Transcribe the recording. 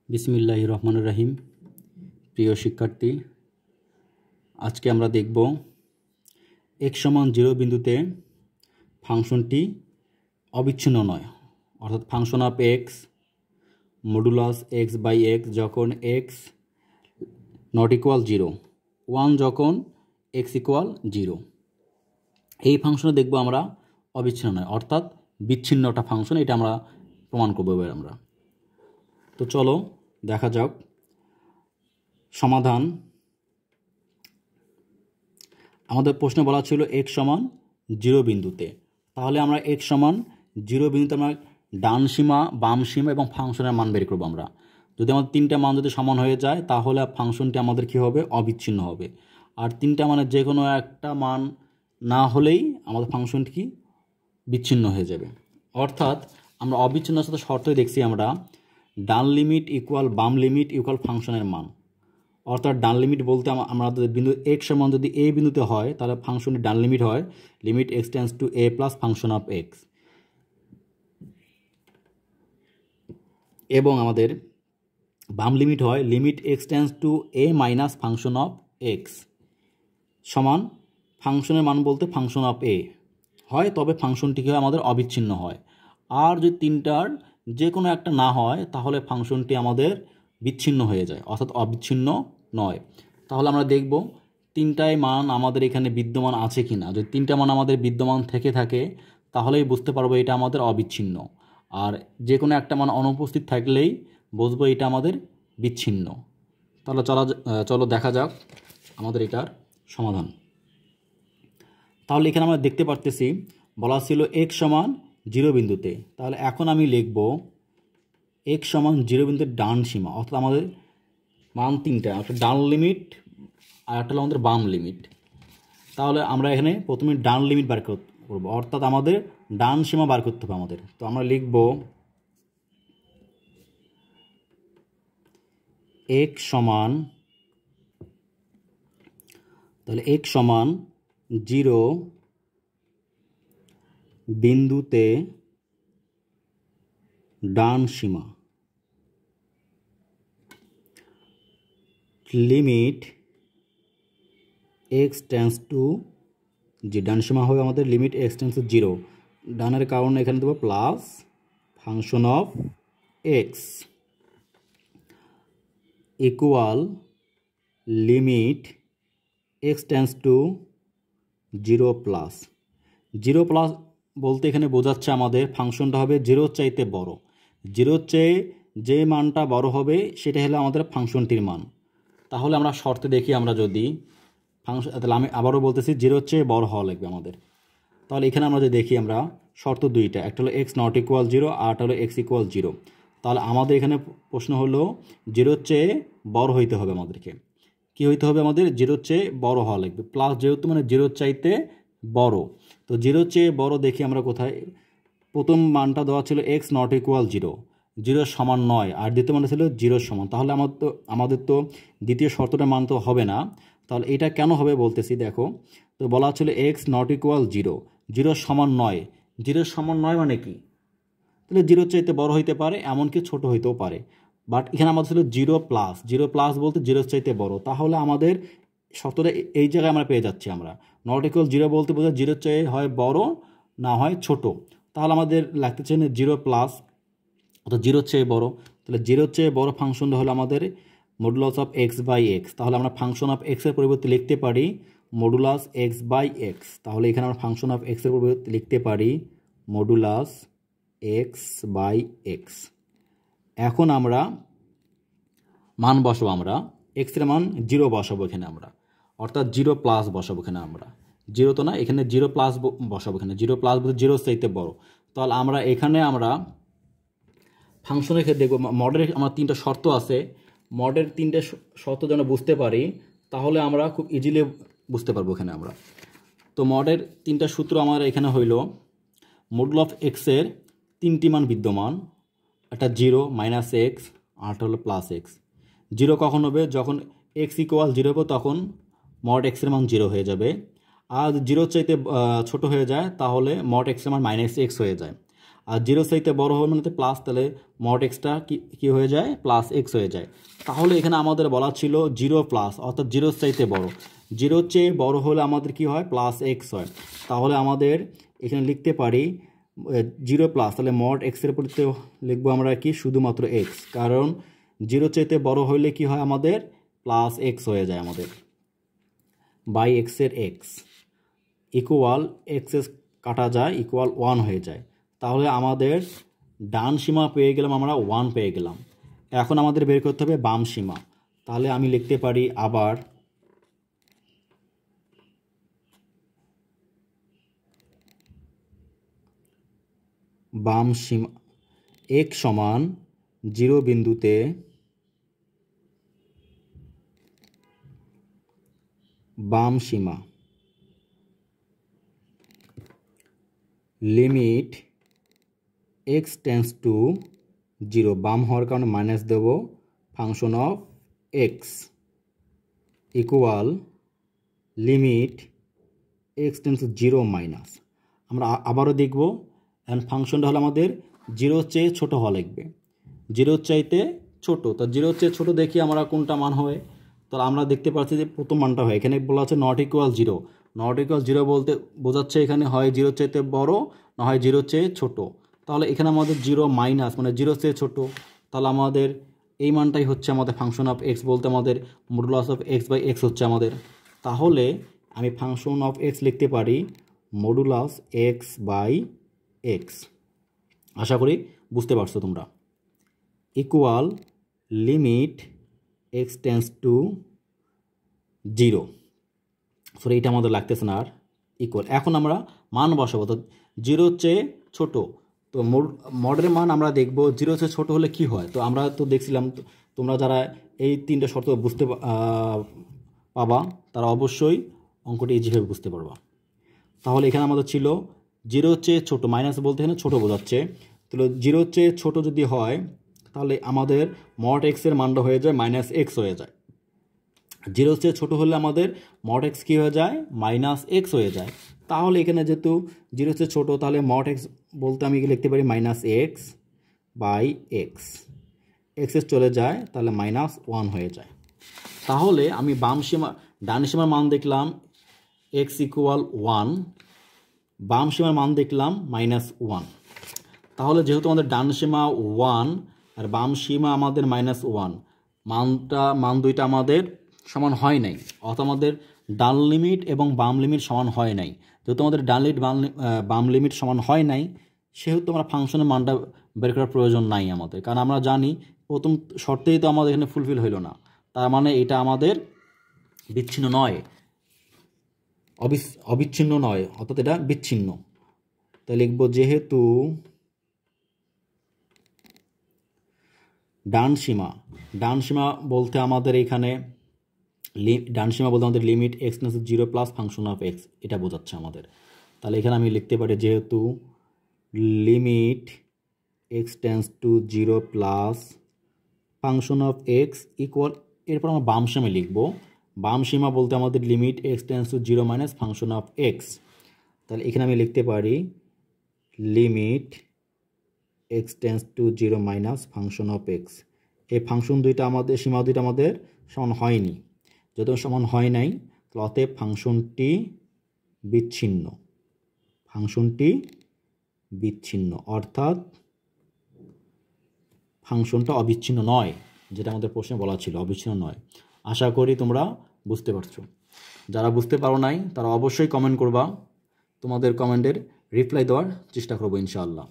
বিসমিল্লাহির রহমানির রহিম। প্রিয় শিক্ষার্থী, আজকে আমরা দেখব x সমান 0 বিন্দুতে ফাংশনটি অবিচ্ছিন্ন নয়, অর্থাৎ function of x modulus x by x যখন x নট ইকুয়াল 0, 1 যখন x ইকুয়াল 0, এই ফাংশনে দেখব আমরা অবিচ্ছিন্ন নয়, অর্থাৎ বিচ্ছিন্ন একটা ফাংশন। এটা আমরা প্রমাণ করবো এবার আমরা। তো চলো দেখা যাক সমাধান। আমাদের প্রশ্নে বলা ছিল x সমান 0 বিন্দুতে, তাহলে আমরা x সমান 0 বিন্দুতে আমরা ডান সীমা, বাম সীমা এবং ফাংশনের মান বের করবো আমরা। যদি আমাদের তিনটা মান যদি সমান হয়ে যায় তাহলে ফাংশনটি আমাদের কি হবে? অবিচ্ছিন্ন হবে। আর তিনটা মানের যে কোনো একটা মান না হলেই আমাদের ফাংশনটি কি বিচ্ছিন্ন হয়ে যাবে। অর্থাৎ আমরা অবিচ্ছিন্নতার সাথে শর্তই দেখছি আমরা ডান লিমিট ইকুয়াল বাম লিমিট ইকুয়াল ফাংশনের মান। অর্থাৎ ডান লিমিট বলতে আমাদের বিন্দু x সমান যদি a বিন্দুতে হয় তাহলে ফাংশনের ডান লিমিট হয় limit x tends two a plus function of x, এবং আমাদের বাম লিমিট হয় limit x tends two a minus function of x সমান ফাংশনের মান বলতে ফাংশন অফ a হয়, তবে ফাংশনটি হয় আমাদের অবিচ্ছিন্ন হয়। আর যদি তিনটার যে কোনো একটা না হয় তাহলে ফাংশনটি আমাদের বিচ্ছিন্ন হয়ে যায়, অর্থাৎ অবিচ্ছিন্ন নয়। তাহলে আমরা দেখব তিনটায় মান আমাদের এখানে বিদ্যমান আছে কি না। যদি তিনটা মান আমাদের বিদ্যমান থেকে থাকে তাহলেই বুঝতে পারবো এটা আমাদের অবিচ্ছিন্ন, আর যে কোনো একটা মান অনুপস্থিত থাকলেই বুঝবো এটা আমাদের বিচ্ছিন্ন। তাহলে চলো দেখা যাক আমাদের এটার সমাধান। তাহলে এখানে আমরা দেখতে পারতেছি বলা ছিল x সমান 0 বিন্দুতে, তাহলে এখন আমি লিখব x সমান 0 বিন্দুর ডান সীমা, অর্থাৎ আমাদের মান তিনটা, একটা ডান লিমিট আর একটা হলো আমাদের বাম লিমিট। তাহলে আমরা এখানে প্রথমে ডান লিমিট বার করবো, অর্থাৎ আমাদের ডান সীমা বার করতে হবে আমাদের। তো আমরা লিখব x সমান, তাহলে x সমান 0 বিন্দুতে ডান সীমা লিমিট x টেন্ডস টু, যে ডান সীমা হবে আমাদের লিমিট x টেন্ডস টু 0, ডানের কারণে এখানে দেবো plus function of x equal limit x tends to 0 plus. 0 plus বলতে এখানে বোঝাচ্ছে আমাদের ফাংশনটা হবে 0 চাইতে বড়। 0 চেয়ে যে মানটা বড় হবে সেটা হলো আমাদের ফাংশনটির মান। তাহলে আমরা শর্তে দেখি, আমরা যদি ফাংশন, তাহলে আমি আবারও বলতেছি 0 চেয়ে বড় হওয়া লাগবে আমাদের। তাহলে এখানে আমরা যদি দেখি আমরা শর্ত দুইটা, একটা হলো x নট ইকুয়াল 0 আর একটা হলো x ইকুয়াল 0। তাহলে আমাদের এখানে প্রশ্ন হলো 0 চেয়ে বড় হইতে হবে আমাদেরকে। কি হইতে হবে? আমাদের 0 চেয়ে বড় হওয়া লাগবে, প্লাস যেহেতু মানে 0 চাইতে বড়। তো 0 চেয়ে বড় দেখি আমরা কোথায়। প্রথম মানটা দেওয়া ছিল x নট ইকুয়াল 0, 0 সমান নয়, আর দ্বিতীয় মানটা ছিল 0 সমান। তাহলে আমাদের তো দ্বিতীয় শর্তটার মান তো হবে না। তাহলে এটা কেন হবে বলতেছি, দেখো। তো বলা ছিল x নট ইকুয়াল 0, 0 সমান নয়। 0 সমান নয় মানে কি? তাহলে 0 চাইতে বড় হইতে পারে, এমনকি ছোট হইতেও পারে। বাট এখানে আমাদের ছিল 0 প্লাস, 0 প্লাস বলতে 0 চাইতে বড়। তাহলে আমাদের শর্তটা এই জায়গায় আমরা পেয়ে যাচ্ছি। আমরা নট ইকুয়াল 0 বলতে বোঝায় 0 চেয়ে হয় বড় না হয় ছোট। তাহলে আমাদের লাগতে চাই 0 প্লাস, অর্থাৎ 0 চেয়ে বড়। তাহলে 0 চেয়ে বড় ফাংশনটা হলো আমাদের modulus of x by x. তাহলে আমরা ফাংশন অফ x এর পরিবর্তে লিখতে পারি মডুলাস x বাই এক্স। তাহলে এখানে আমরা ফাংশন অফ x এর পরিবর্তে লিখতে পারি মডুলাস x বাই এক্স। এখন আমরা মান বসাবো, আমরা x এর মান 0 বসাবো এখানে আমরা, অর্থাৎ 0 প্লাস বসাবো এখানে আমরা। 0 তো না, এখানে 0 প্লাস বসাবো এখানে। 0 প্লাস বলতে 0 চাইতে বড়। তাহলে আমরা এখানে আমরা ফাংশনের ক্ষেত্রে দেখবো মডের আমার তিনটা শর্ত আছে। মডের তিনটে শর্ত যেন বুঝতে পারি তাহলে আমরা খুব ইজিলি বুঝতে পারবো এখানে আমরা। তো মডের তিনটা সূত্র আমার এখানে হইল মডুল অফ x এর তিনটি মান বিদ্যমান, একটা 0, মাইনাস x, আরটা হলো প্লাস x। 0 কখন হবে? যখন x ইকুয়াল 0 হবে তখন মড x এর মান 0 হয়ে যাবে। আর 0 চাইতে ছোট হয়ে যায় তাহলে মড x এর মান মাইনাস x হয়ে যায়। আর 0 চাইতে বড় হলে মানে প্লাস, তাহলে মড এক্সটা কি হয়ে যায়, প্লাস এক্স হয়ে যায়। তাহলে এখানে আমাদের বলা ছিল 0 প্লাস, অর্থাৎ 0 চাইতে বড়, 0 চেয়ে বড় হলে আমাদের কি হয়, প্লাস এক্স হয়। তাহলে আমাদের এখানে লিখতে পারি 0 প্লাস, তাহলে মড এক্সের পরিবর্তে লিখবো আমরা কি, শুধুমাত্র এক্স, কারণ 0 চাইতে বড় হলে কি হয় আমাদের, প্লাস এক্স হয়ে যায় আমাদের, বাই এক্সের এক্স ইকুয়াল এক্স কাটা যায় ইকুয়াল 1 হয়ে যায়। তাহলে আমাদের ডান সীমা পেয়ে গেলাম, আমরা 1 পেয়ে গেলাম। এখন আমাদের বের করতে হবে বাম সীমা। তাহলে আমি লিখতে পারি আবার বাম সীমা x সমান 0 বিন্দুতে বাম সীমা লিমিট x টেন্ডস টু 0, বাম হওয়ার কারণে মাইনাস দেব, function of x equal limit x tends to 0 minus. আমরা আবারও দেখব, অ্যান্ড ফাংশনটা হলো আমাদের 0 চেয়ে ছোট হওয়া লাগবে, 0 চাইতে ছোট। তো 0 চেয়ে ছোট দেখি আমরা কোনটা মান হয়। তাহলে আমরা দেখতে পাচ্ছি যে প্রথম মানটা হয়, এখানে বলা আছে নট ইকুয়াল 0। নট ইকুয়াল 0 বলতে বোঝাচ্ছে এখানে হয় 0 চাইতে বড়, না হয় 0 চেয়ে ছোট। তাহলে এখানে আমাদের 0 মাইনাস মানে 0 চেয়ে ছোট। তাহলে আমাদের এই মানটাই হচ্ছে আমাদের ফাংশন অফ এক্স, বলতে আমাদের modulus of x by x হচ্ছে আমাদের। তাহলে আমি ফাংশন অফ এক্স লিখতে পারি মডুলাস এক্স বাই এক্স। আশা করি বুঝতে পারছো তোমরা। Equal limit x tends to 0, sorry এটা আমাদের লাগতেছে না আর, ইকুয়াল। এখন আমরা মান বসাবো, তো 0 চেয়ে ছোট, তো মডের মান আমরা দেখব 0 চেয়ে ছোট হলে কি হয়। তো আমরা তো দেখছিলাম, তোমরা যারা এই 3টে শর্ত বুঝতে পাবা তারা অবশ্যই অঙ্কটি ইজিভাবে বুঝতে পারবা। তাহলে এখানে আমাদের ছিল 0 চেয়ে ছোট, মাইনাস বলতে এখানে ছোটো বোঝাচ্ছে। তাহলে 0 চেয়ে ছোট যদি হয় তাহলে আমাদের মড এক্সের মানটা হয়ে যায় মাইনাস এক্স হয়ে যায়। 0 চেয়ে ছোটো হলে আমাদের মড এক্স কী হয়ে যায়, মাইনাস এক্স হয়ে যায়। তাহলে এখানে যেহেতু 0 চেয়ে ছোটো, তাহলে মড এক্স বলতে আমি লিখতে পারি মাইনাস এক্স বাই এক্স, এক্সেস চলে যায়, তাহলে মাইনাস 1 হয়ে যায়। তাহলে আমি ডান সীমার মান দেখলাম এক্স ইকুয়াল 1, বাম সীমার মান দেখলাম মাইনাস 1। তাহলে যেহেতু আমাদের ডান সীমা 1 আর বাম সীমা আমাদের মাইনাস 1, মান দুইটা আমাদের সমান হয় নাই, অর্থাৎ আমাদের ডান লিমিট এবং বাম লিমিট সমান হয় নাই। যেহেতু আমাদের ডান লিমিট বাম লিমিট সমান হয় নাই, সেহেতু আমরা ফাংশনের মানটা বের করার প্রয়োজন নাই আমাদের, কারণ আমরা জানি প্রথম শর্তেই তো আমাদের এখানে ফুলফিল হইল না, তার মানে এটা আমাদের বিচ্ছিন্ন নয়, অবিচ্ছিন্ন নয়, অর্থাৎ এটা বিচ্ছিন্ন। তাই লিখব যেহেতু ডান সীমা বলতে আমাদের এখানে limit x tends to 0 plus function of x, এটা বোঝাচ্ছে আমাদের। তাহলে এখানে আমি লিখতে পারি যেহেতু limit x tends to 0 plus function of x equal, এরপর আমরা বাম সীমা লিখব। বাম সীমা বলতে আমাদের limit x tends to 0 minus function of x. তাহলে এখানে আমি লিখতে পারি limit x tends to 0 minus function of x. এই ফাংশন দুইটা আমাদের, সীমা দুইটা আমাদের সমান হয়নি, যত সমান হয় নাই, অতএব ফাংশনটি বিচ্ছিন্ন, অর্থাৎ ফাংশনটা অবিচ্ছিন্ন নয়, যেটা আমাদের প্রশ্নে বলা ছিল, অবিচ্ছিন্ন নয়। আশা করি তোমরা বুঝতে পারছো। যারা বুঝতে পারো নাই তারা অবশ্যই কমেন্ট করবা, তোমাদের কমেন্টের রিপ্লাই দেওয়ার চেষ্টা করবো ইনশাআল্লাহ।